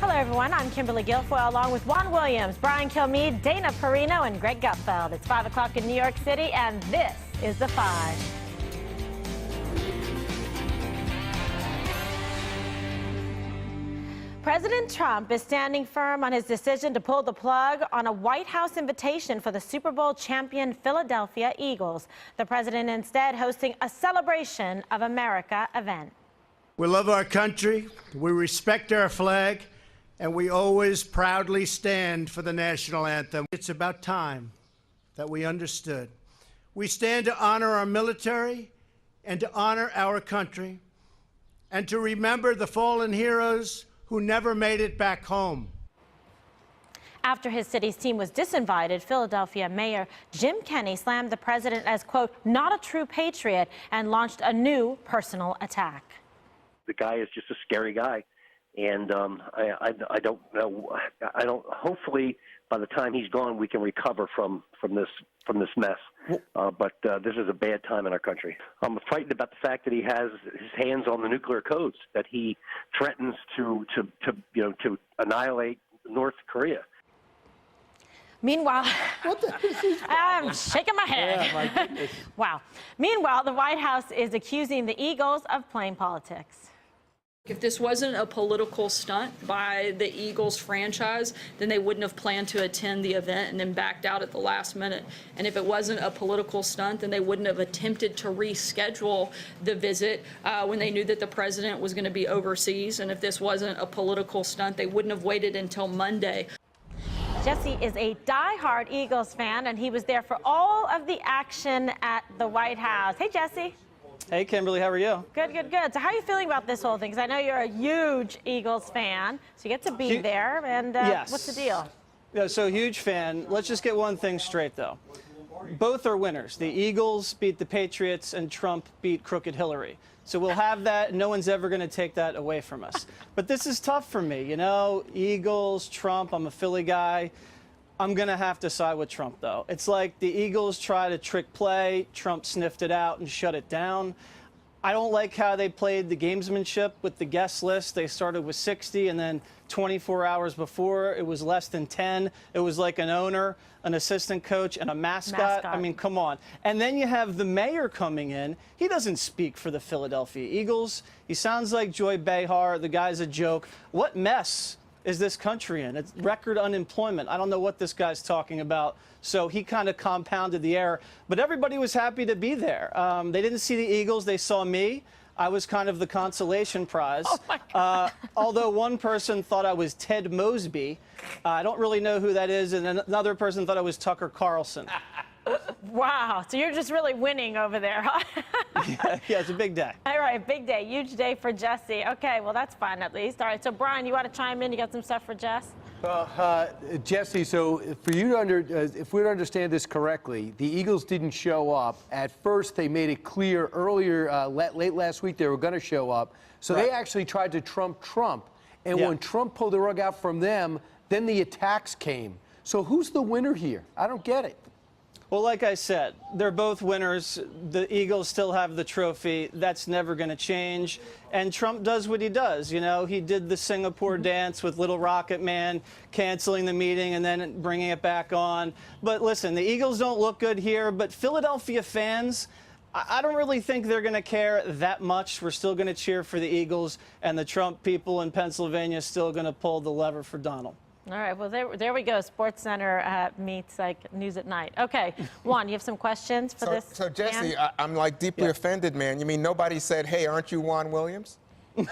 Hello, everyone. I'm Kimberly Guilfoyle, along with Juan Williams, Brian Kilmeade, Dana Perino, and Greg Gutfeld. It's 5 o'clock in New York City, and this is The Five. President Trump is standing firm on his decision to pull the plug on a White House invitation for the Super Bowl champion Philadelphia Eagles. The president instead hosting a Celebration of America event. We love our country, we respect our flag, and we always proudly stand for the national anthem. It's about time that we understood. We stand to honor our military and to honor our country and to remember the fallen heroes who never made it back home. After his city's team was disinvited, Philadelphia Mayor Jim Kenney slammed the president as, quote, not a true patriot, and launched a new personal attack. The guy is just a scary guy, and I don't know. Hopefully, by the time he's gone, we can recover from this mess. But this is a bad time in our country. I'm frightened about the fact that he has his hands on the nuclear codes, that he threatens to annihilate North Korea. Meanwhile, I'm shaking my head. Yeah, my goodness. Wow. Meanwhile, the White House is accusing the Eagles of playing politics. If this wasn't a political stunt by the Eagles franchise, then they wouldn't have planned to attend the event and then backed out at the last minute. And if it wasn't a political stunt, then they wouldn't have attempted to reschedule the visit when they knew that the president was going to be overseas. And if this wasn't a political stunt, they wouldn't have waited until Monday. Jesse is a diehard Eagles fan, and he was there for all of the action at the White House. Hey, Jesse. Hey, Kimberly, how are you? Good, good, good. So how are you feeling about this whole thing? Because I know you're a huge Eagles fan, so you get to be there. And yes. What's the deal? Yeah, so huge fan. Let's just get one thing straight, though. Both are winners. The Eagles beat the Patriots, and Trump beat Crooked Hillary. So we'll have that. No one's ever going to take that away from us. But this is tough for me. You know, Eagles, Trump, I'm a Philly guy. I'm going to have to side with Trump, though. It's like the Eagles try to trick play. Trump sniffed it out and shut it down. I don't like how they played the gamesmanship with the guest list. They started with 60, and then 24 hours before, it was less than 10. It was like an owner, an assistant coach, and a mascot. I mean, come on. And then you have the mayor coming in. He doesn't speak for the Philadelphia Eagles. He sounds like Joy Behar. The guy's a joke. What mess is this country in? It's record unemployment. I don't know what this guy's talking about. So he kind of compounded the error. But everybody was happy to be there. They didn't see the Eagles. They saw me. I was kind of the consolation prize. Oh my God. Although one person thought I was Ted Mosby. I don't really know who that is. And another person thought I was Tucker Carlson. Wow. So you're just really winning over there, huh? Yeah, it's a big day. All right, big day, huge day for Jesse. Okay, well, that's fine at least. All right, so Brian, you want to chime in? You got some stuff for Jess? Jesse, so for you to if we understand this correctly, the Eagles didn't show up. At first, they made it clear earlier, late last week, they were going to show up. So They actually tried to trump Trump. And when Trump pulled the rug out from them, then the attacks came. So who's the winner here? I don't get it. Well, like I said, they're both winners. The Eagles still have the trophy. That's never going to change. And Trump does what he does. You know, he did the Singapore dance with Little Rocket Man, canceling the meeting and then bringing it back on. But listen, the Eagles don't look good here. But Philadelphia fans, I don't really think they're going to care that much. We're still going to cheer for the Eagles. And the Trump people in Pennsylvania are still going to pull the lever for Donald. All right, well, there we go. Sports Center meets like News at Night. Okay, Juan, you have some questions for this? So Jesse, I'm like deeply offended, man. You mean nobody said, hey, aren't you Juan Williams? No,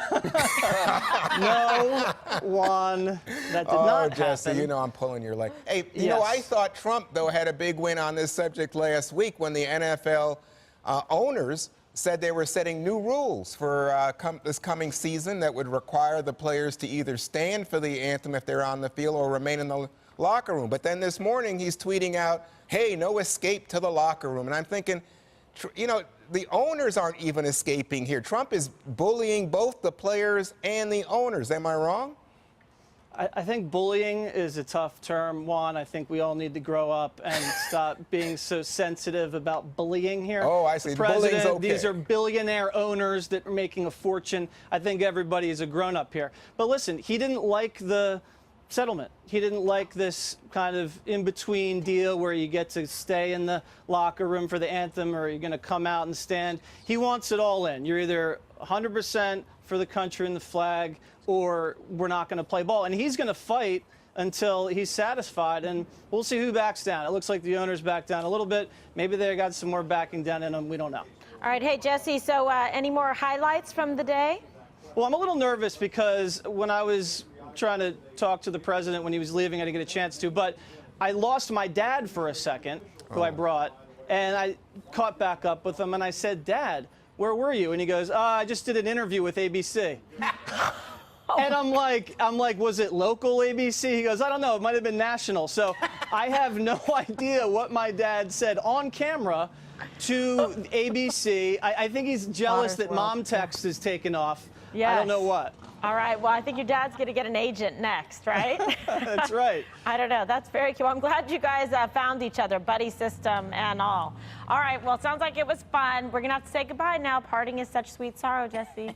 Juan, that did not Jesse, happen. you know I'm pulling your leg. Hey, you know, I thought Trump, though, had a big win on this subject last week when the NFL owners said they were setting new rules for this coming season that would require the players to either stand for the anthem if they're on the field or remain in the locker room. But then this morning he's tweeting out, hey, no escape to the locker room. And I'm thinking, you know, the owners aren't even escaping here. Trump is bullying both the players and the owners. Am I wrong? I think bullying is a tough term, Juan. I think we all need to grow up and stop being so sensitive about bullying here. Oh, I see. The president, Bullying's okay. These are billionaire owners that are making a fortune. I think everybody is a grown-up here. But listen, he didn't like the settlement. He didn't like this kind of in-between deal where you get to stay in the locker room for the anthem or you're going to come out and stand. He wants it all in. You're either 100% for the country and the flag, or we're not going to play ball. And he's going to fight until he's satisfied, and we'll see who backs down. It looks like the owners back down a little bit. Maybe they got some more backing down in them. We don't know. All right. Hey, Jesse, so any more highlights from the day? Well, I'm a little nervous because when I was trying to talk to the president when he was leaving, I didn't get a chance to, but I lost my dad for a second, who I brought, and I caught back up with him, and I said, Dad, where were you? And he goes, I just did an interview with ABC. And I'm like, was it local ABC? He goes, I don't know. It might have been national. So I have no idea what my dad said on camera to ABC. I think he's jealous that Mom Text is taken off. Yes. I don't know what. All right. Well, I think your dad's going to get an agent next, right? That's right. I don't know. That's very cool. I'm glad you guys found each other, buddy system and all. All right. Well, it sounds like it was fun. We're going to have to say goodbye now. Parting is such sweet sorrow, Jesse.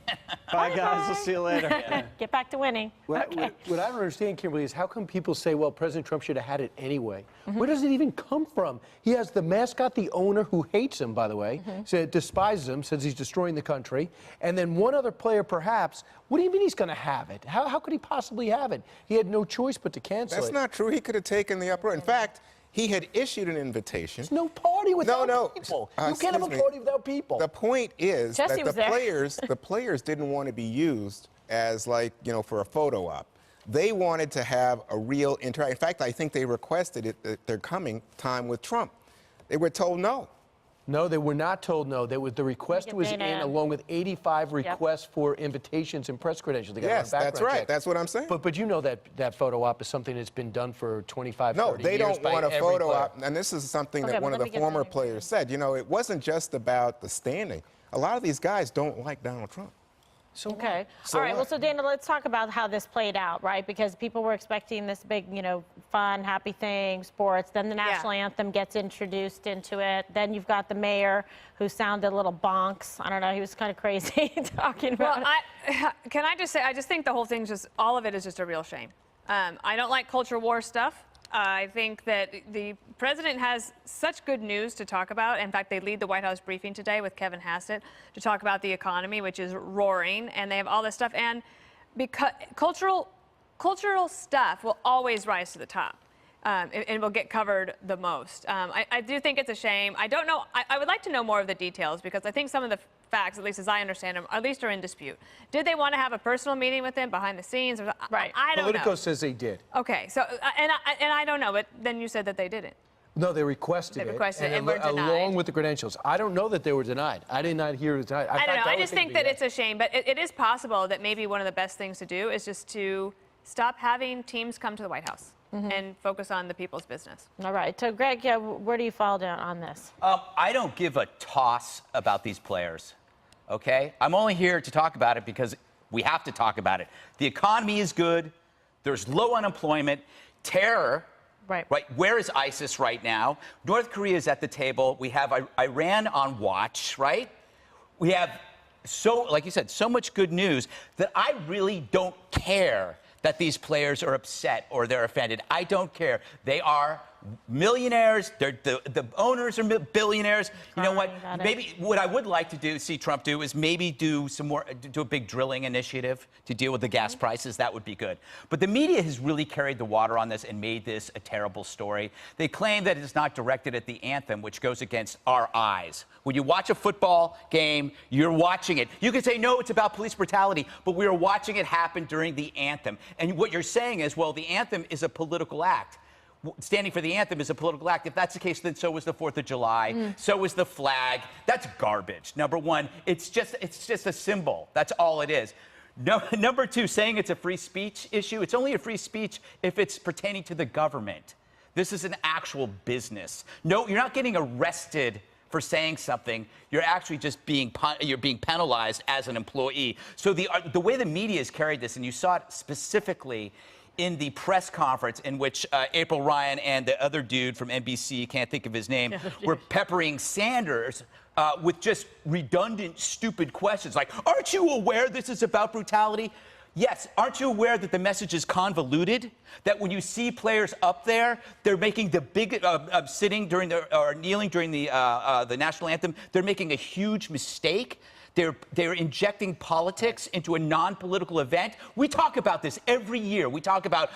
Bye, guys. We'll see you later. Get back to winning. What I don't understand, Kimberly, is how come people say, well, President Trump should have had it anyway? Where does it even come from? He has the mascot, the owner, who hates him, by the way, despises him, says he's destroying the country, and then one other player, perhaps. What do you mean he's going to have it? How could he possibly have it? He had no choice but to cancel it. That's not true. He could have taken the uproar. In fact, he had issued an invitation. There's no party without people. You can't have a Excuse me. party without people. The point is Jesse was that there. the players didn't want to be used as, like, for a photo op. They wanted to have a real interaction. In fact, I think they requested it at their coming time with Trump. They were told no. No, they were not told no. The request was in along with 85 requests for invitations and press credentials. They got Yes, a that's background right. check. That's what I'm saying. But you know that photo op is something that's been done for 25, No, 30 they years don't by want a every photo player. op. And this is something Okay, that one but of let the me get former to players said. It wasn't just about the standing. A lot of these guys don't like Donald Trump. So Okay. So All right. what? Well, so Dana, let's talk about how this played out, right? Because people were expecting this big, fun, happy thing, sports. Then the national anthem gets introduced into it. Then you've got the mayor who sounded a little bonks. I don't know. He was kind of crazy talking about Well, can I just say, I just think the whole thing's all of it is just a real shame. I don't like culture war stuff. I think that the president has such good news to talk about. In fact, they lead the White House briefing today with Kevin Hassett to talk about the economy, which is roaring, and they have all this stuff. And because cultural stuff will always rise to the top. And will get covered the most. I do think it's a shame. I don't know. I would like to know more of the details because I think some of the facts, at least as I understand them, at least are in dispute. Did they want to have a personal meeting with him behind the scenes? Right. I don't Politico know. says they did. Okay. So and I don't know, but then you said that they didn't. No, they requested They it. requested it and were denied. Along with the credentials. I don't know that they were denied. I did not hear it was denied. I don't know. I just think that it's a shame, but it is possible that maybe one of the best things to do is just to stop having teams come to the White House. And focus on the people's business. All right. So, Greg, where do you fall down on this? I don't give a toss about these players, okay? I'm only here to talk about it because we have to talk about it. The economy is good. There's low unemployment. Terror. Right. Where is ISIS right now? North Korea is at the table. We have Iran on watch, right? We have, like you said, so much good news that I really don't care that these players are upset or they're offended. I don't care. They are millionaires. The owners are billionaires. You know what? Maybe what I would like to see Trump do is maybe do a big drilling initiative to deal with the gas prices. That would be good. But the media has really carried the water on this and made this a terrible story. They claim that it's not directed at the anthem, which goes against our eyes. When you watch a football game, you're watching it. You can say, no, it's about police brutality, but we are watching it happen during the anthem. And what you're saying is, well, the anthem is a political act. Standing for the anthem is a political act. If that's the case, then so was the 4th of July. So was the flag. That's garbage. Number one, it's just a symbol. That's all it is. No, number two, saying it's a free speech issue. It's only a free speech if it's pertaining to the government. This is an actual business. No, you're not getting arrested for saying something. You're actually just being penalized as an employee. So the way the media has carried this, and you saw it specifically in the press conference in which April Ryan and the other dude from NBC, can't think of his name, were peppering Sanders with just redundant, stupid questions like, aren't you aware this is about brutality? Yes, aren't you aware that the message is convoluted? That when you see players up there, they're making the big, sitting during or kneeling during the national anthem, they're making a huge mistake. They're injecting politics into a non-political event. We talk about this every year. We talk about,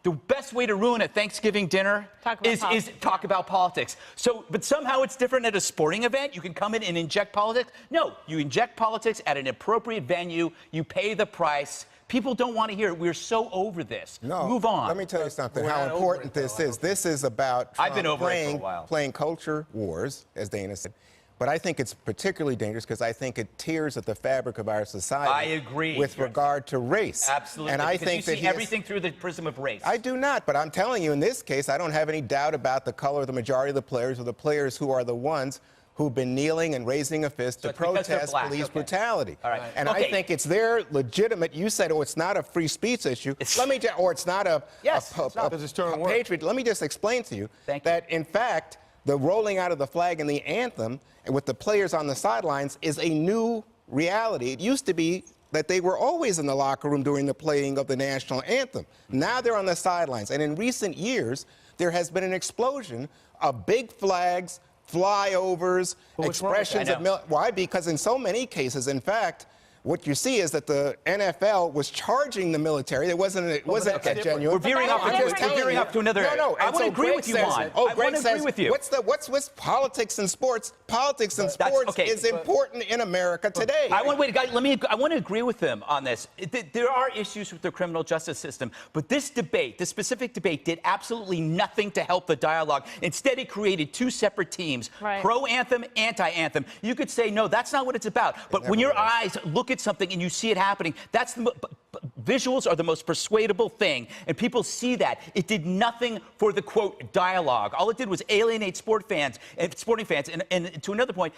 the best way to ruin a Thanksgiving dinner is talk about politics. So, but somehow it's different at a sporting event. You can come in and inject politics. No, you inject politics at an appropriate venue. You pay the price. People don't want to hear it. We're so over this. No, move on. Let me tell you something, how important this is. This is about Trump I've been over it for a while. Playing culture wars, as Dana said. But I think it's particularly dangerous because I think it tears at the fabric of our society. I agree. With regard to race. Absolutely. And I because think you see everything through the prism of race. I do not, but I'm telling you, in this case, I don't have any doubt about the color of the majority of the players or the players who are the ones who've been kneeling and raising a fist to protest police brutality. All right. And I think it's their legitimate, you said, it's not a free speech issue. Or it's not a patriot. Let me just explain to you that, in fact, the rolling out of the flag and the anthem and with the players on the sidelines is a new reality. It used to be that they were always in the locker room during the playing of the national anthem. Now they're on the sidelines. And in recent years, there has been an explosion of big flags, flyovers, expressions of why? Because in so many cases, in fact, what you see is that the NFL was charging the military. It wasn't genuine. We're veering off to another area. No. I want to agree with you, Juan. Greg says, what's politics in sports? Politics in sports is important in America today. I want to agree with them on this. There are issues with the criminal justice system, but this specific debate, did absolutely nothing to help the dialogue. Instead, it created two separate teams, pro-anthem, anti-anthem. You could say, no, that's not what it's about. But when your eyes look at something and you see it happening, that's visuals are the most persuadable thing, and people see that. It did nothing for the, quote, dialogue. All it did was alienate sporting fans. And to another point,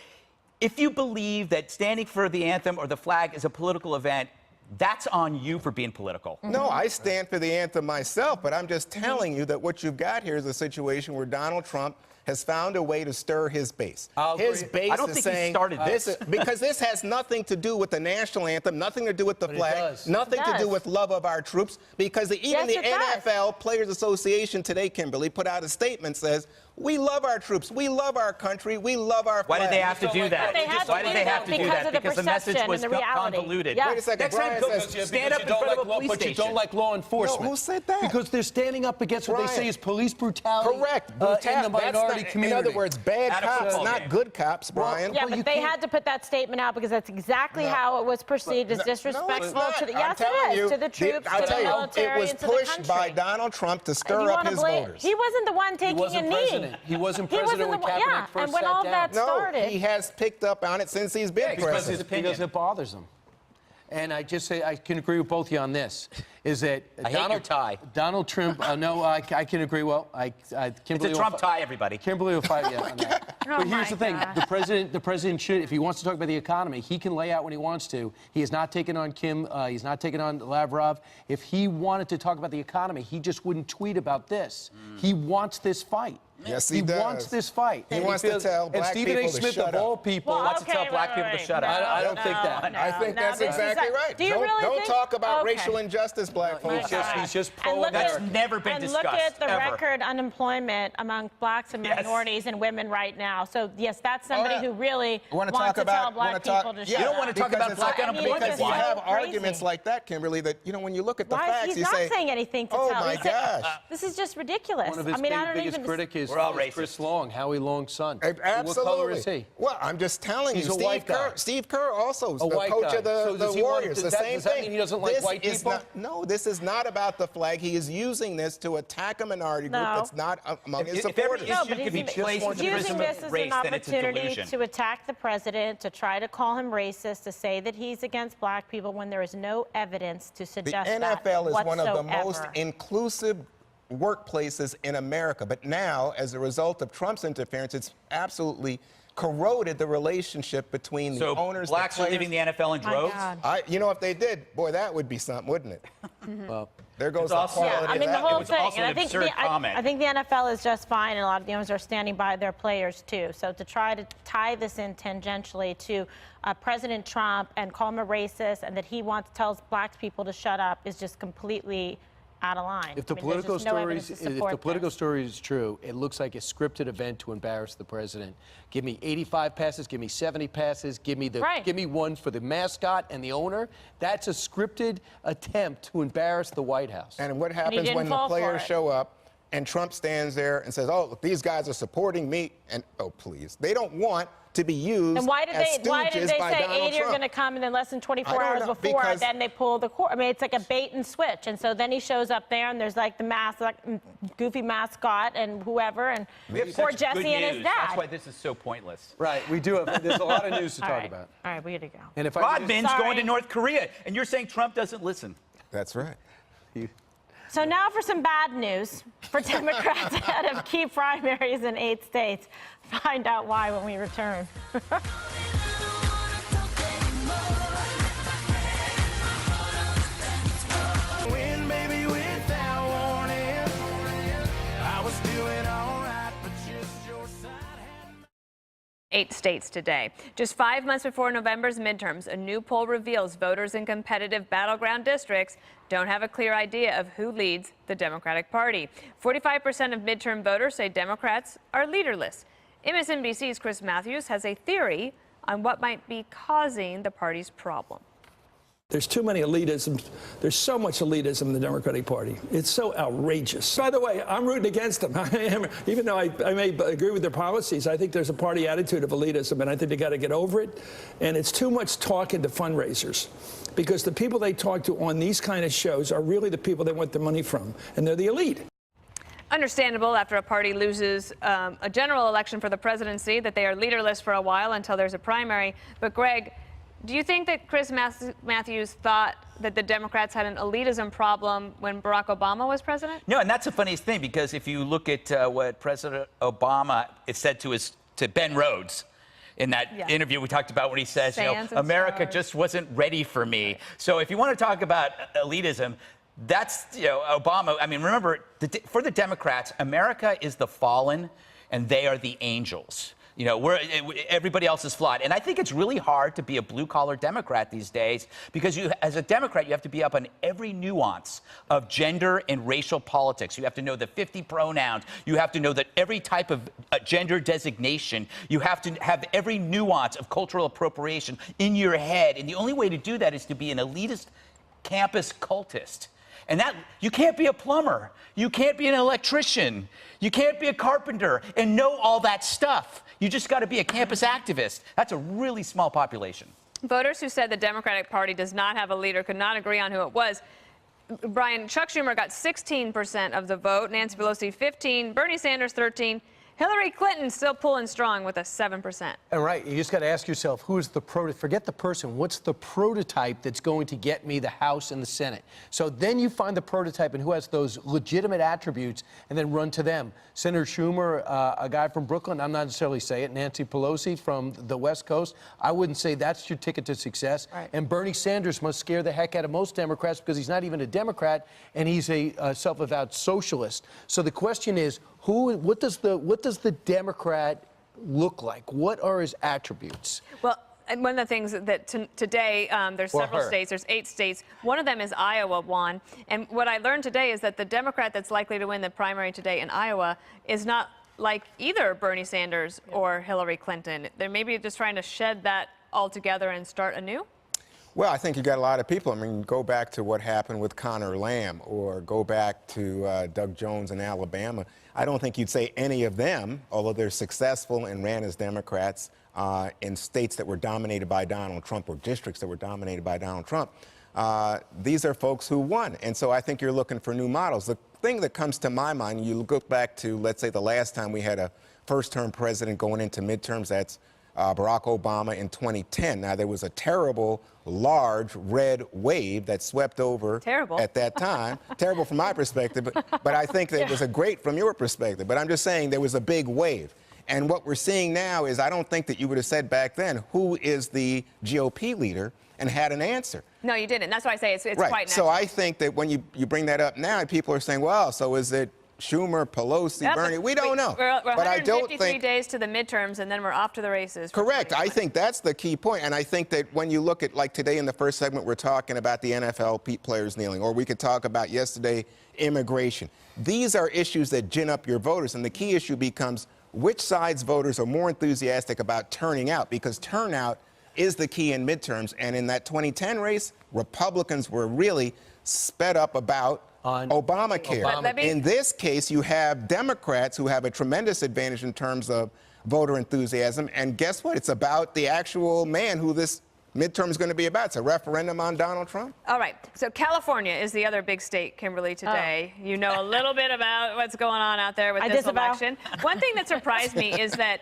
if you believe that standing for the anthem or the flag is a political event, that's on you for being political. No, I stand for the anthem myself, but I'm just telling you that what you've got here is a situation where Donald Trump has found a way to stir his base. His base is saying, he started this. Because this has nothing to do with the national anthem, nothing to do with the flag, nothing to do with love of our troops, because even the NFL Players Association today, Kimberly, put out a statement that says, we love our troops, we love our country, we love our flag. Why did they have to do that? Why did they have to do that? Because the message was convoluted. Wait a second, Brian says, stand up in front of a police station. But you don't like law enforcement. No, who said that? Because they're standing up against what they say is police brutality. Correct. In the minority community. In other words, bad cops, not good cops, Brian. Yeah, but they had to put that statement out because that's exactly how it was perceived as disrespectful to the to the troops, to the military, and to the country. It was pushed by Donald Trump to stir up his voters. He wasn't the one taking a knee. He wasn't president when Kaepernick first sat down. That started. No, he has picked up on it since he's been president. Because it bothers him. And I just say I can agree with both of you on this. Is that Donald Trump? No, I can agree. Well, Kimberly, it's a Trump tie, everybody. Kimberly will fight you on that. But here's the thing: the president should, if he wants to talk about the economy, he can lay out when he wants to. He has not taken on Kim. He's not taken on Lavrov. If he wanted to talk about the economy, he just wouldn't tweet about this. He wants this fight. Yes, he does. Wants this fight. He wants to tell black people to shut up. And Stephen A. Smith, of all people, wants to tell black people to shut up. I don't think that. I think that's exactly right. Do you really don't talk about racial injustice, black folks. He's just pro-America. That's never been discussed. And look at the record unemployment among blacks and minorities and women right now. So, yes, that's somebody who really wants to tell black people to shut up. You don't want to talk about black unemployment. Because you have arguments like that, Kimberly, that, when you look at the facts, you say, he's not saying anything to tell. Oh, my gosh. This is just ridiculous. One of his biggest critics is Chris Long, Howie Long's son. Absolutely. What color is he? Well, I'm just telling you, Steve Kerr also, the white coach guy. of the Warriors, the same does that thing. mean he doesn't like white people? No, this is not about the flag. He is using this to attack a minority group that's not among his supporters. No, but he's using this as an opportunity to attack the president, to try to call him racist, to say that he's against black people when there is no evidence to suggest that The NFL is whatsoever. one of the most inclusive workplaces in America. But now, as a result of Trump's interference, it's absolutely corroded the relationship between the owners. So blacks are leaving the NFL in droves? If they did, boy, that would be something, wouldn't it? Well, there goes It's the also- quality Yeah, I of mean, the that. whole was thing. also And an I think absurd comment. I think the NFL is just fine, and a lot of the owners are standing by their players, too. So to try to tie this in tangentially to President Trump and call him a racist and that he tells black people to shut up is just completely out of line. If the I mean, there's political just no evidence stories, to if the support political this. story is true, it looks like a scripted event to embarrass the president. Give me 85 passes, give me 70 passes, give me one for the mascot and the owner. That's a scripted attempt to embarrass the White House. And what happens didn't when the fall for players it. show up and Trump stands there and says, "Oh, look, these guys are supporting me," and oh, please, they don't want to be used And why did as they stooges by say Donald 80 are Trump. going to come and then less than 24 I don't hours know, before, because- then they pull the cord? I mean, it's like a bait and switch. And so then he shows up there and there's like the goofy mascot and whoever, and We have poor such Jesse good and his news. dad. That's why this is so pointless. Right, we do have, there's a lot of news to All talk right. about. All right, we got to go. And if I could just- Rodman's Sorry. going to North Korea, and you're saying Trump doesn't listen. That's right. So now for some bad news for Democrats ahead of key primaries in 8 states. Find out why when we return. When, baby, without warning, I was doing all right, but just your side had 8 states today. Just 5 months before November's midterms, a new poll reveals voters in competitive battleground districts don't have a clear idea of who leads the Democratic Party. 45% of midterm voters say Democrats are leaderless. MSNBC's Chris Matthews has a theory on what might be causing the party's problem. There's too many elitisms. There's so much elitism in the Democratic Party. It's so outrageous. By the way, I'm rooting against them. Even though I may agree with their policies, I think there's a party attitude of elitism, and I think they got to get over it. And it's too much talking to fundraisers, because the people they talk to on these kind of shows are really the people they want the money from, and they're the elite. Understandable after a party loses a general election for the presidency that they are leaderless for a while until there's a primary. But Greg, do you think that Chris Matthews thought that the Democrats had an elitism problem when Barack Obama was president? No, and that's the funniest thing, because if you look at what President Obama said to Ben Rhodes in that interview we talked about, when he says, America just wasn't ready for me. So if you want to talk about elitism, that's, Obama. I mean, remember, for the Democrats, America is the fallen and they are the angels. Everybody else is flawed. And I think it's really hard to be a blue-collar Democrat these days, because as a Democrat, you have to be up on every nuance of gender and racial politics. You have to know the 50 pronouns. You have to know that every type of gender designation. You have to have every nuance of cultural appropriation in your head. And the only way to do that is to be an elitist campus cultist. And that, you can't be a plumber. You can't be an electrician. You can't be a carpenter and know all that stuff. You just got to be a campus activist. That's a really small population. Voters who said the Democratic Party does not have a leader could not agree on who it was. Brian, Chuck Schumer got 16% of the vote, Nancy Pelosi 15%, Bernie Sanders 13%. Hillary Clinton still pulling strong with a 7%. And right, you just got to ask yourself, who is the forget the person, what's the prototype that's going to get me the House and the Senate? So then you find the prototype and who has those legitimate attributes, and then run to them. Senator Schumer, a guy from Brooklyn, I'm not necessarily saying it. Nancy Pelosi from the West Coast, I wouldn't say that's your ticket to success. Right. And Bernie Sanders must scare the heck out of most Democrats, because he's not even a Democrat, and he's a self-avowed socialist. So the question is, what does the Democrat look like? What are his attributes? Well, and one of the things that today, there's several states, there's 8 states. One of them is Iowa, Juan. And what I learned today is that the Democrat that's likely to win the primary today in Iowa is not like either Bernie Sanders or Hillary Clinton. They're maybe just trying to shed that altogether and start anew? Well, I think you got a lot of people. I mean, go back to what happened with Connor Lamb, or go back to Doug Jones in Alabama. I don't think you'd say any of them, although they're successful and ran as Democrats in states that were dominated by Donald Trump, or districts that were dominated by Donald Trump. These are folks who won. And so I think you're looking for new models. The thing that comes to my mind, you look back to, let's say, the last time we had a first-term president going into midterms, that's Barack Obama in 2010. Now, there was a terrible, large red wave that swept over at that time. Terrible from my perspective, but I think that it was a great from your perspective. But I'm just saying there was a big wave. And what we're seeing now is I don't think that you would have said back then, who is the GOP leader, and had an answer. No, you didn't. That's why I say it's right. quite natural. So I think that when you bring that up now, people are saying, well, so is it Schumer, Pelosi, Yep, Bernie? We don't know. We're but I don't 153 think days to the midterms, and then we're off to the races. Correct. I think that's the key point. And I think that when you look at, like today in the first segment, we're talking about the NFL players kneeling, or we could talk about yesterday immigration. These are issues that gin up your voters. And the key issue becomes which side's voters are more enthusiastic about turning out, because turnout is the key in midterms. And in that 2010 race, Republicans were really sped up about Obamacare. In this case, you have Democrats who have a tremendous advantage in terms of voter enthusiasm. And guess what? It's about the actual man who this midterm is going to be about. It's a referendum on Donald Trump. All right. So California is the other big state, Kimberly, today. You know a little bit about what's going on out there with this election. One thing that surprised me is that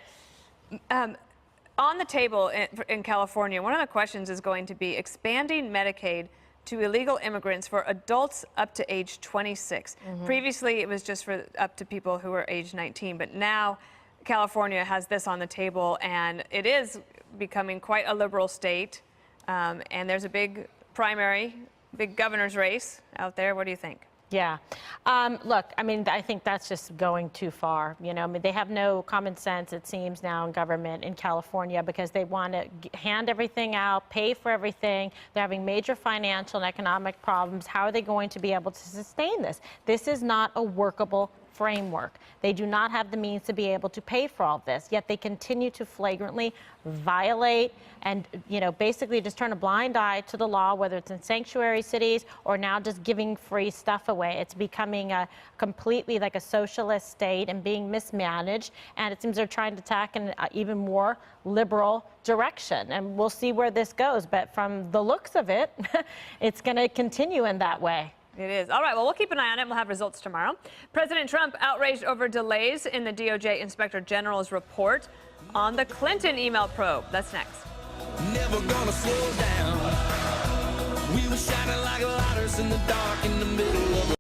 on the table in California, one of the questions is going to be expanding Medicaid to illegal immigrants for adults up to age 26. Previously, it was just for up to people who are age 19, but now California has this on the table, and it is becoming quite a liberal state. And there's a big primary, big governor's race out there. What do you think? Yeah. Look, I mean, I think that's just going too far. You know, I mean, they have no common sense, it seems, now in government in California, because they want to hand everything out, pay for everything. They're having major financial and economic problems. How are they going to be able to sustain this? This is not a workable framework. They do not have the means to be able to pay for all this, yet they continue to flagrantly violate and, you know, basically just turn a blind eye to the law, whether it's in sanctuary cities or now just giving free stuff away. It's becoming a completely like a socialist state and being mismanaged, and it seems they're trying to attack an even more liberal direction, and we'll see where this goes, but from the looks of it, it's going to continue in that way. It is. All right, well, we'll keep an eye on it. We'll have results tomorrow. President Trump outraged over delays in the DOJ Inspector General's report on the Clinton email probe. That's next. Never gonna slow down. We were shining like lighters in the dark in the middle of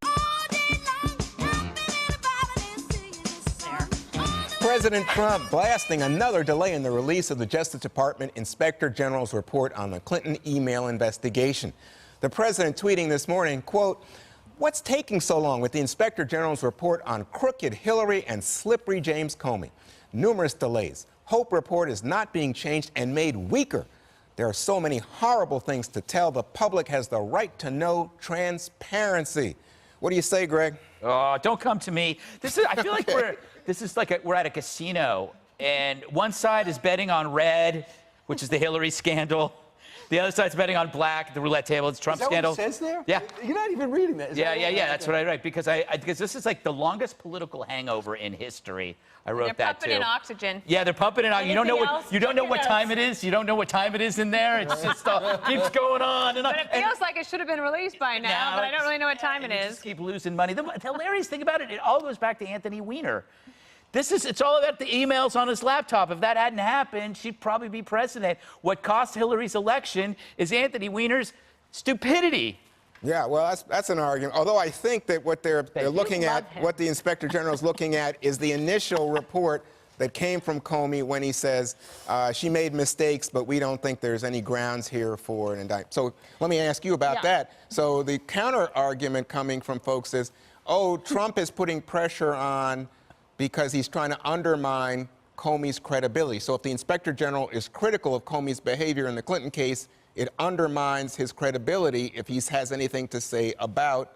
President Trump blasting another delay in the release of the Justice Department Inspector General's report on the Clinton email investigation. The president tweeting this morning, quote, "What's taking so long with the Inspector General's report on crooked Hillary and slippery James Comey? Numerous delays. Hope report is not being changed and made weaker. There are so many horrible things to tell. The public has the right to know transparency." What do you say, Greg? Oh, don't come to me. I feel like we're at a casino, and one side is betting on red, which is the Hillary scandal. The other side's betting on black, the roulette table. It's Trump scandal. Is that what it says there? Yeah. You're not even reading that. Yeah. That's what I write, because because this is like the longest political hangover in history. I wrote that too. They're pumping in oxygen. Yeah, they're pumping in oxygen. You don't know what time it is. You don't know what time it is in there. It's just keeps going on and on. But it feels like it should have been released by now, but I don't really know what time it is. Just keep losing money. The hilarious thing about it all goes back to Anthony Weiner. It's all about the emails on his laptop. If that hadn't happened, she'd probably be president. What cost Hillary's election is Anthony Weiner's stupidity. Yeah, well, that's an argument. Although I think that what they're looking at, what the Inspector General is looking at, is the initial report that came from Comey when he says she made mistakes, but we don't think there's any grounds here for an indictment. So let me ask you about that. So the counter argument coming from folks is, oh, Trump is putting pressure on because he's trying to undermine Comey's credibility. So if the Inspector General is critical of Comey's behavior in the Clinton case, it undermines his credibility if he has anything to say about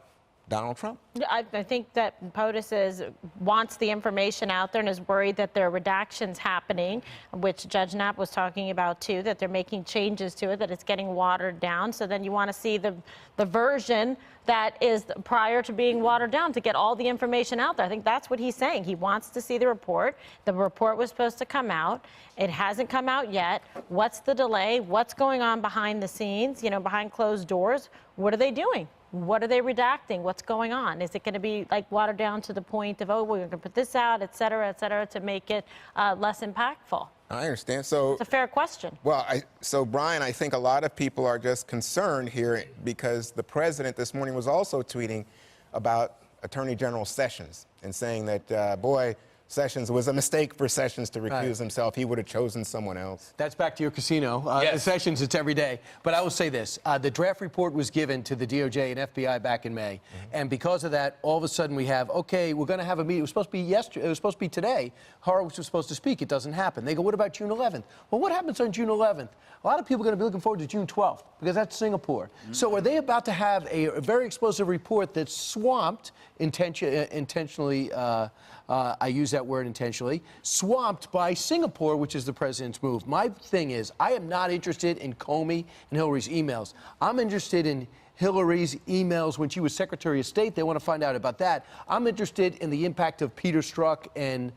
Donald Trump. I think that POTUS wants the information out there and is worried that there are redactions happening, which Judge Knapp was talking about too, that they're making changes to it, that it's getting watered down. So then you want to see the version that is prior to being watered down to get all the information out there. I think that's what he's saying. He wants to see the report. The report was supposed to come out. It hasn't come out yet. What's the delay? What's going on behind the scenes, behind closed doors? What are they doing? What are they redacting? What's going on? Is it going to be like watered down to the point of, oh, we're going to put this out, et cetera, to make it less impactful? I understand. So it's a fair question. Well, so Brian, I think a lot of people are just concerned here because the president this morning was also tweeting about Attorney General Sessions and saying that, boy, Sessions. It was a mistake for Sessions to recuse himself. He would have chosen someone else. That's back to your casino. Yes. Sessions, it's every day. But I will say this. The draft report was given to the DOJ and FBI back in May. And because of that, all of a sudden we have, okay, we're going to have a meeting. It was supposed to be yesterday. It was supposed to be today. Horowitz was supposed to speak. It doesn't happen. They go, what about June 11th? Well, what happens on June 11th? A lot of people are going to be looking forward to June 12th because that's Singapore. So are they about to have a very explosive report that's swamped, intentionally, I use that word intentionally, swamped by Singapore, which is the president's move? My thing is, I am not interested in Comey and Hillary's emails. I'm interested in Hillary's emails when she was Secretary of State. They want to find out about that. I'm interested in the impact of Peter Strzok and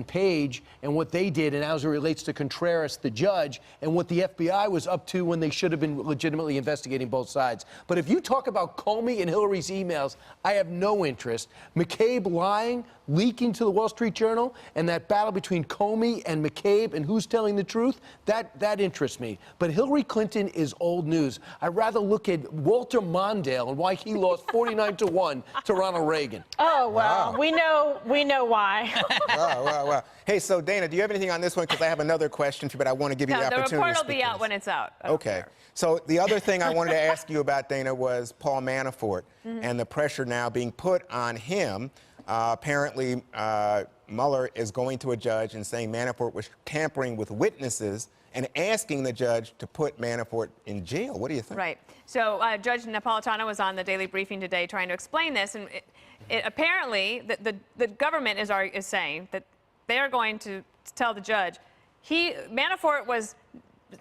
Page and what they did, and as it relates to Contreras, the judge, and what the FBI was up to when they should have been legitimately investigating both sides. But if you talk about Comey and Hillary's emails, I have no interest. McCabe lying, leaking to the Wall Street Journal, and that battle between Comey and McCabe and who's telling the truth, that interests me. But Hillary Clinton is old news. I'd rather look at Walter Mondale and why he lost 49-1 to Ronald Reagan. Oh, well, we know why. Wow. Hey, so Dana, do you have anything on this one? Because I have another question for you, but I want to give you the opportunity the report to will be out when it's out. Okay. So the other thing I wanted to ask you about, Dana, was Paul Manafort and the pressure now being put on him. Apparently, Mueller is going to a judge and saying Manafort was tampering with witnesses and asking the judge to put Manafort in jail. What do you think? Right. So Judge Napolitano was on the Daily Briefing today trying to explain this, and apparently the government is saying that they are going to tell the judge Manafort was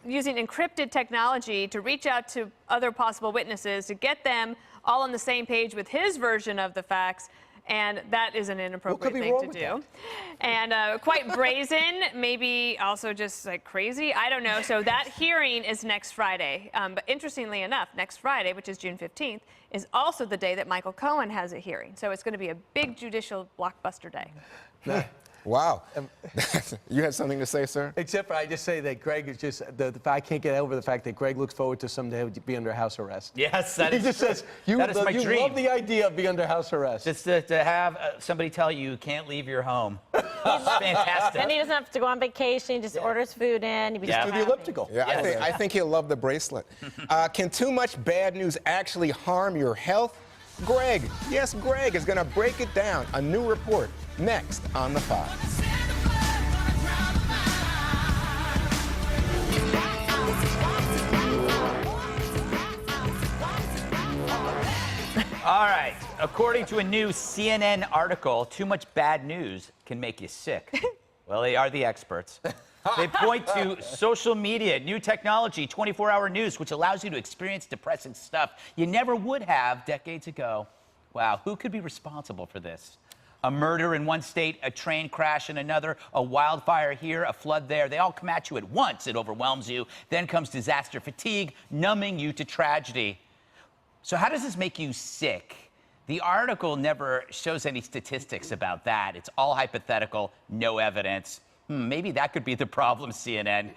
using encrypted technology to reach out to other possible witnesses to get them all on the same page with his version of the facts. And that is an inappropriate thing to do. And quite brazen, maybe also just like crazy. I don't know. So that hearing is next Friday. But interestingly enough, next Friday, which is June 15th, is also the day that Michael Cohen has a hearing. So it's going to be a big judicial blockbuster day. Wow. You had something to say, sir? Except for I just say that Greg is just, I can't get over the fact that Greg looks forward to someday be under house arrest. Yes, that he is just true. says, you that is my dream. love the idea of being under house arrest. Just to have somebody tell you can't leave your home. Fantastic. Then he doesn't have to go on vacation. He just orders food in. He just do the elliptical. Yeah, I think he'll love the bracelet. Can too much bad news actually harm your health? Greg, yes, Greg is going to break it down. A new report next on The Five. All right. According to a new CNN article, too much bad news can make you sick. Well, they are the experts. They point to social media, new technology, 24-hour news, which allows you to experience depressing stuff you never would have decades ago. Wow, who could be responsible for this? A murder in one state, a train crash in another, a wildfire here, a flood there. They all come at you at once. It overwhelms you. Then comes disaster fatigue, numbing you to tragedy. So how does this make you sick? The article never shows any statistics about that. It's all hypothetical, no evidence. Maybe that could be the problem, CNN.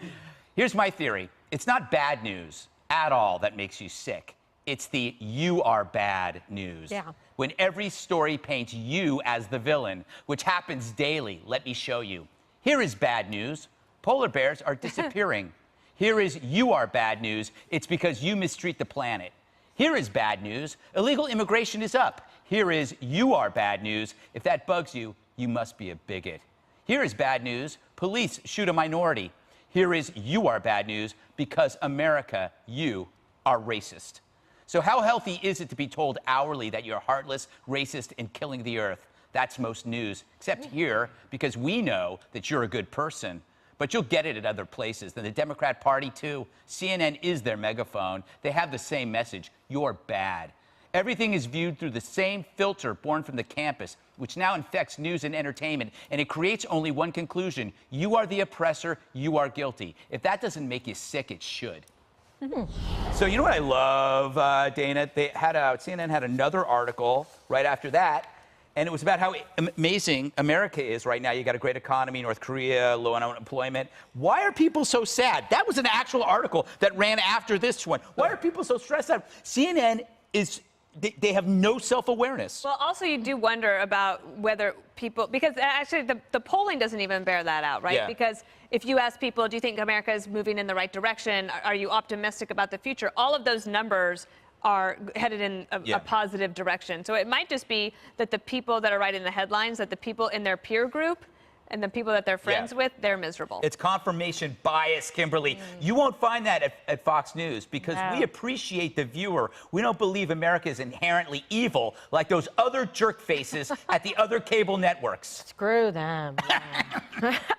Here's my theory. It's not bad news at all that makes you sick. It's the you are bad news. Yeah. When every story paints you as the villain, which happens daily. Let me show you. Here is bad news. Polar bears are disappearing. Here is you are bad news. It's because you mistreat the planet. Here is bad news. Illegal immigration is up. Here is you are bad news. If that bugs you, you must be a bigot. Here is bad news. Police shoot a minority. Here is you are bad news because America, you are racist. So how healthy is it to be told hourly that you're heartless, racist, and killing the earth? That's most news, except here, because we know that you're a good person. But you'll get it at other places. The Democrat Party, too. CNN is their megaphone. They have the same message. You're bad. Everything is viewed through the same filter born from the campus, which now infects news and entertainment. And it creates only one conclusion. You are the oppressor. You are guilty. If that doesn't make you sick, it should. So you know what I love, Dana? CNN had another article right after that. And it was about how amazing America is right now. You got a great economy, North Korea, low unemployment. Why are people so sad? That was an actual article that ran after this one. Why are people so stressed out? CNN is they have no self-awareness. Well, also you do wonder about whether people, because actually the polling doesn't even bear that out, right? Yeah. Because if you ask people, do you think America is moving in the right direction? Are you optimistic about the future? All of those numbers are headed in a positive direction. So it might just be that the people that are writing the headlines, that the people in their peer group and the people that they're friends with, they're miserable. It's confirmation bias, Kimberly. You won't find that at Fox News because we appreciate the viewer. We don't believe America is inherently evil like those other jerk faces at the other cable networks. Screw them.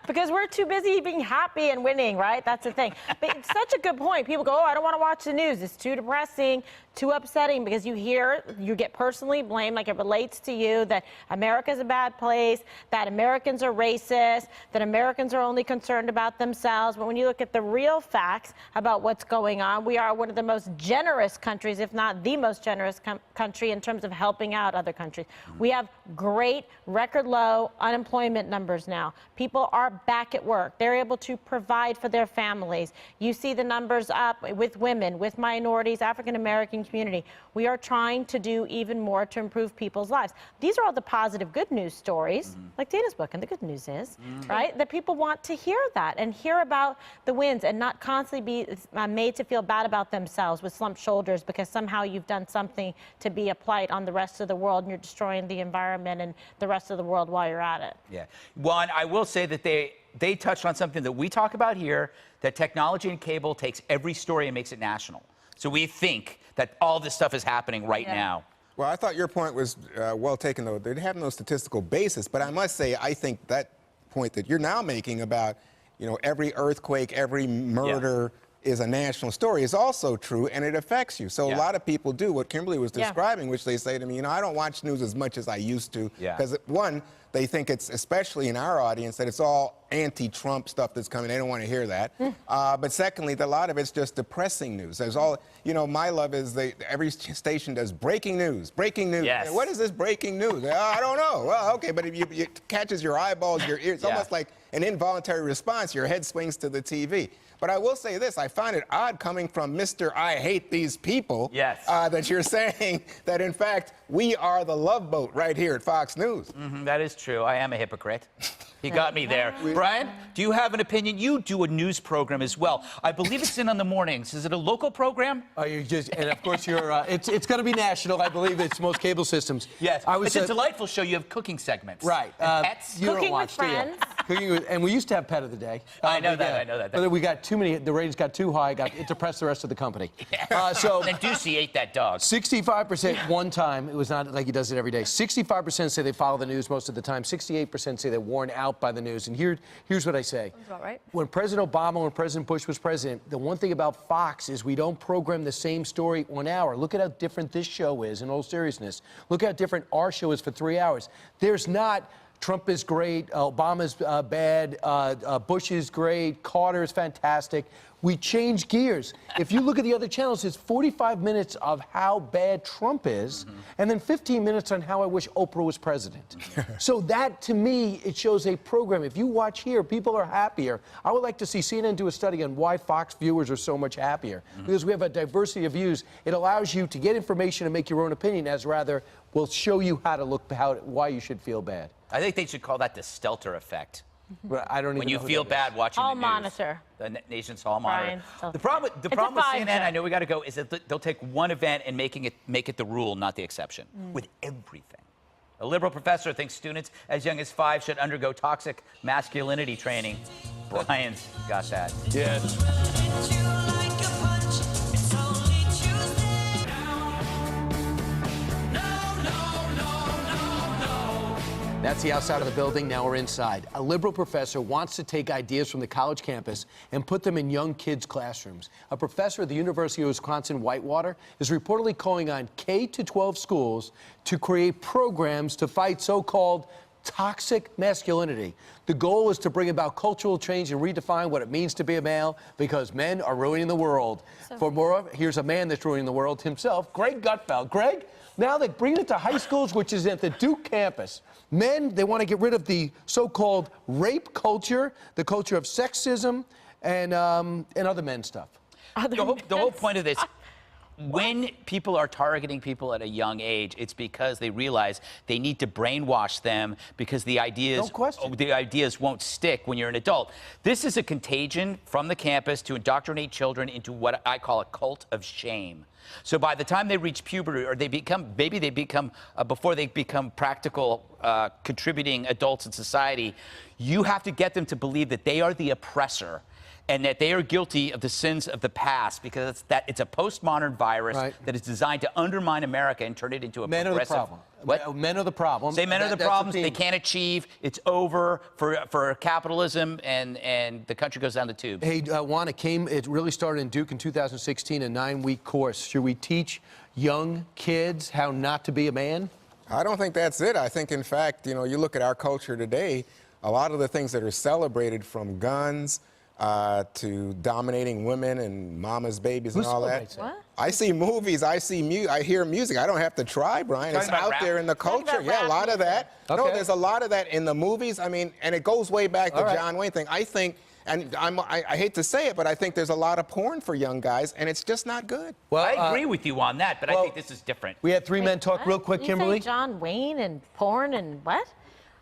Because we're too busy being happy and winning, right? That's the thing. But it's such a good point. People go, oh, I don't want to watch the news. It's too depressing, too upsetting, because you get personally blamed, like it relates to you, that America's a bad place, that Americans are racist, that Americans are only concerned about themselves. But when you look at the real facts about what's going on, we are one of the most generous countries, if not the most generous country in terms of helping out other countries. We have great record low unemployment numbers now. People are back at work. They're able to provide for their families. You see the numbers up with women, with minorities, African American community. We are trying to do even more to improve people's lives. These are all the positive good news stories, like Dana's book, and the good news is, right, that people want to hear that and hear about the wins and not constantly be made to feel bad about themselves with slumped shoulders because somehow you've done something to be a plight on the rest of the world and you're destroying the environment and the rest of the world while you're at it. Yeah. One, I will say that they touched on something that we talk about here, that technology and cable takes every story and makes it national. So we think that all this stuff is happening right now. Well, I thought your point was well taken, though. They have no statistical basis. But I must say, I think that point that you're now making about, every earthquake, every murder is a national story is also true, and it affects you. So a lot of people do what Kimberly was describing, which they say to me, I don't watch news as much as I used to. Because, one, they think it's, especially in our audience, that it's all anti-Trump stuff that's coming. They don't want to hear that. But secondly, a lot of it's just depressing news. There's all, my love is every station does breaking news, breaking news. Yes. What is this breaking news? I don't know. Well, okay, but if it catches your eyeballs, your ears, it's almost like an involuntary response. Your head swings to the TV. But I will say this, I find it odd coming from Mr. I hate these people that you're saying that, in fact, we are the love boat right here at Fox News. That is true. I am a hypocrite. He got me there. Brian, do you have an opinion? You do a news program as well. I believe it's in the mornings. Is it a local program? And of course it's going to be national. I believe it's most cable systems. Yes. It's a delightful show. You have cooking segments. Right. Pets. Cooking with friends. And we used to have Pet of the Day. I know that. But then we got too many. The ratings got too high. It depressed the rest of the company. So then Ducey ate that dog. 65% one time. It was not like he does it every day. 65% say they follow the news most of the time. 68% say they're worn out by the news. And here's what I say. That's about right. When President Obama and President Bush was president, the one thing about Fox is we don't program the same story 1 hour. Look at how different this show is in all seriousness. Look how different our show is for 3 hours. There's not Trump is great, Obama's bad, Bush is great, Carter is fantastic. We change gears. If you look at the other channels, it's 45 minutes of how bad Trump is, and then 15 minutes on how I wish Oprah was president. So that, to me, it shows a program. If you watch here, people are happier. I would like to see CNN do a study on why Fox viewers are so much happier. Because we have a diversity of views. It allows you to get information and make your own opinion, as rather will show you how to why you should feel bad. I think they should call that the Stelter effect. But I don't even when you know feel bad watching Hall the news. monitor. The nation's hall monitor. Brian, The problem with CNN, I know we got to go, is that they'll take one event and make it the rule, not the exception, with everything. A liberal professor thinks students as young as 5 should undergo toxic masculinity training. Brian's got that. Yes. That's the outside of the building. Now we're inside. A liberal professor wants to take ideas from the college campus and put them in young kids' classrooms. A professor at the University of Wisconsin-Whitewater is reportedly calling on K-12 schools to create programs to fight so-called toxic masculinity. The goal is to bring about cultural change and redefine what it means to be a male, because men are ruining the world. For more, here's a man that's ruining the world himself, Greg Gutfeld. Greg, now they're bringing it to high schools, which is at the Duke campus. Men, they want to get rid of the so-called rape culture, the culture of sexism, and other men stuff. The whole point of this, when people are targeting people at a young age, it's because they realize they need to brainwash them because the ideas won't stick when you're an adult. This is a contagion from the campus to indoctrinate children into what I call a cult of shame. So by the time they reach puberty, or before they become practical, contributing adults in society, you have to get them to believe that they are the oppressor and that they are guilty of the sins of the past, because it's a postmodern virus that is designed to undermine America and turn it into a progressive. Men are the problem. What? Men are the problem. Say men are the problems. They can't achieve. It's over for capitalism, and the country goes down the tubes. Hey, Juan, it really started in Duke in 2016, a 9-week course. Should we teach young kids how not to be a man? I don't think that's it. I think, in fact, you look at our culture today, a lot of the things that are celebrated, from guns to dominating women and mama's babies and all that. What? I see movies, I hear music. I don't have to try, Brian. It's out there in the culture. Yeah, a lot of that. Okay. No, there's a lot of that in the movies. I mean, and it goes way back to John Wayne thing. I think, and I hate to say it, but I think there's a lot of porn for young guys, and it's just not good. Well, I agree with you on that, but I think this is different. We had three men talk real quick, Kimberly. You say John Wayne and porn and what?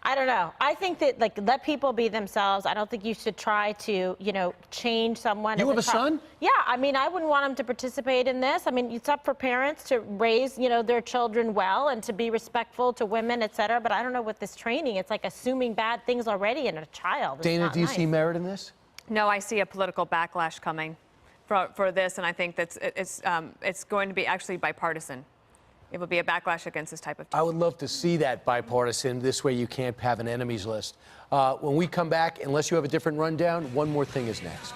I don't know. I think that, let people be themselves. I don't think you should try to, change someone. You have a son? Yeah. I mean, I wouldn't want him to participate in this. I mean, it's up for parents to raise, their children well and to be respectful to women, et cetera. But I don't know with this training. It's like assuming bad things already in a child. It's Dana, not do you nice. see merit in this? No, I see a political backlash coming for this, and I think it's going to be actually bipartisan. It will be a backlash against this type of teaching. I would love to see that bipartisan. This way you can't have an enemies list. When we come back, unless you have a different rundown, one more thing is next.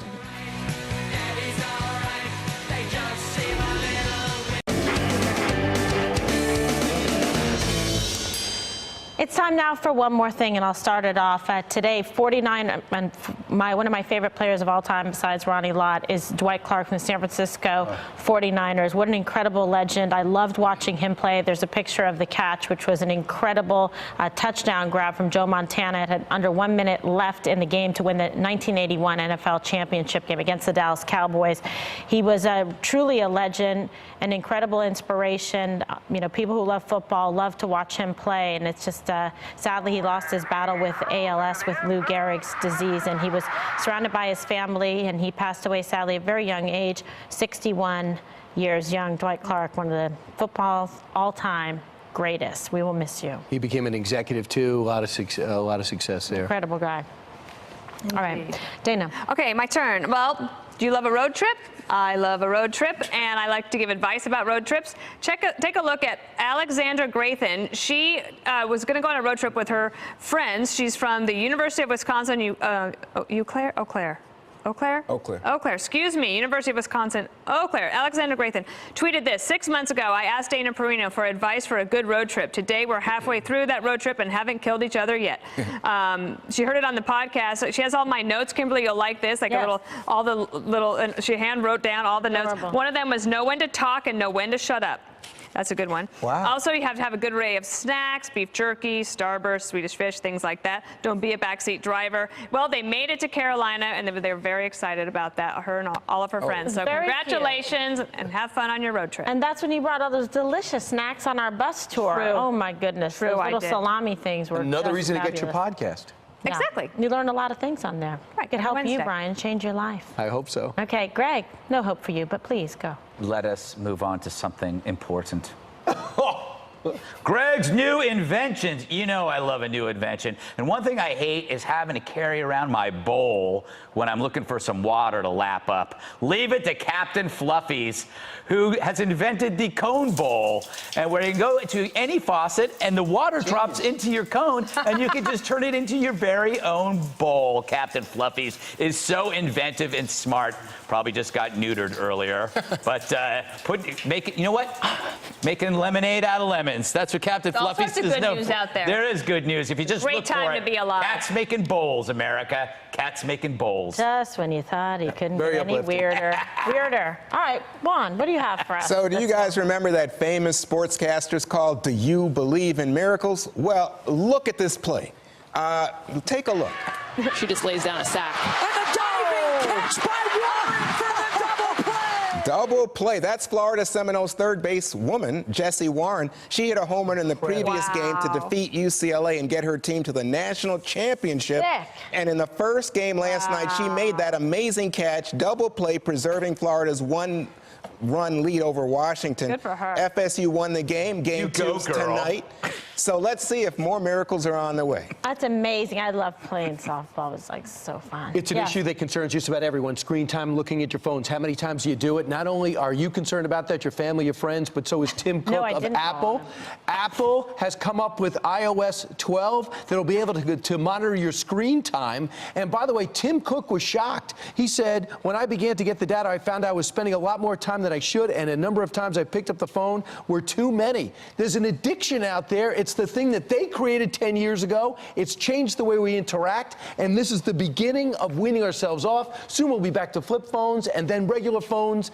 It's time now for one more thing, and I'll start it off. Today, 49, and one of my favorite players of all time besides Ronnie Lott is Dwight Clark from the San Francisco 49ers. What an incredible legend. I loved watching him play. There's a picture of the catch, which was an incredible touchdown grab from Joe Montana. It had under 1 minute left in the game to win the 1981 NFL championship game against the Dallas Cowboys. He was truly a legend, an incredible inspiration. People who love football love to watch him play, and it's just sadly he lost his battle with ALS, with Lou Gehrig's disease, and he was surrounded by his family, and he passed away sadly at a very young age, 61 years young. Dwight Clark, one of the football's all-time greatest. We will miss you. He became an executive too. A lot of success there. Incredible guy. Indeed. All right, Dana. Okay, my turn. Well, do you love a road trip? I love a road trip, and I like to give advice about road trips. Take a look at Alexandra Graythen. She was going to go on a road trip with her friends. She's from the University of Wisconsin, Eau Claire, excuse me, University of Wisconsin, Eau Claire. Alexandra Graythen tweeted this: 6 months ago, I asked Dana Perino for advice for a good road trip. Today, we're halfway through that road trip and haven't killed each other yet. She heard it on the podcast. She has all my notes. Kimberly, you'll like this. Like and she hand wrote down all the notes. One of them was know when to talk and know when to shut up. That's a good one. Wow. Also, you have to have a good array of snacks, beef jerky, Starburst, Swedish fish, things like that. Don't be a backseat driver. Well, they made it to Carolina, and they were very excited about that, her and all of her friends. So Very congratulations, and have fun on your road trip. And that's when you brought all those delicious snacks on our bus tour. True. Oh, my goodness. True, Those I little did. salami things were Another just reason to get your fabulous. podcast. Yeah. Exactly. You learned a lot of things on there. Right, It could help you, Wednesday. Brian, change your life. I hope so. Okay, Greg, no hope for you, but please go. Let us move on to something important. Greg's new inventions. You know I love a new invention. And one thing I hate is having to carry around my bowl when I'm looking for some water to lap up. Leave it to Captain Fluffy's, who has invented the cone bowl, and where you can go to any faucet and the water drops into your cone and you can just turn it into your very own bowl. Captain Fluffy's is so inventive and smart. Probably just got neutered earlier, but you know what? Making lemonade out of lemons. That's what Captain All Fluffy's sorts of is good known news for. out there. There is good news. If you just Great look for time it. to be alive. Cats making bowls, America. Cats making bowls. Just when you thought he couldn't Very get any uplifting. weirder. All right, Juan, what do you have for us? So do you guys remember that famous sportscasters called Do You Believe in Miracles? Well, look at this play. Take a look. She just lays down a sack. And a diving catch by Warren for the double play. Double play. That's Florida Seminoles third base woman, Jessie Warren. She hit a home run in the previous game to defeat UCLA and get her team to the national championship. Sick. And in the first game last night, she made that amazing catch, double play, preserving Florida's one-run lead over Washington. Good for her. FSU won the game. Game 2's tonight. So let's see if more miracles are on the way. That's amazing. I love playing softball. It's like so fun. It's an issue that concerns just about everyone. Screen time, looking at your phones. How many times do you do it? Not only are you concerned about that, your family, your friends, but so is Tim Cook of Apple. Apple has come up with iOS 12 that'll be able to monitor your screen time. And by the way, Tim Cook was shocked. He said, when I began to get the data, I found I was spending a lot more time than I should, and a number of times I picked up the phone were too many. There's an addiction out there. It's the thing that they created 10 years ago. It's changed the way we interact, and this is the beginning of weaning ourselves off. Soon we'll be back to flip phones, and then regular phones,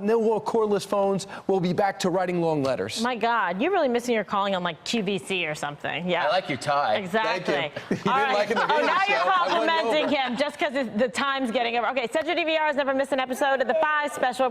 no more cordless phones. We'll be back to writing long letters. My God, you're really missing your calling on like QVC or something. Yeah. I like your tie. Exactly. Thank you. You All didn't right. like it in the Oh, video now show. you're I won you complimenting over. him just because the time's getting over. Okay, Central DVR has never missed an episode of the 5 special.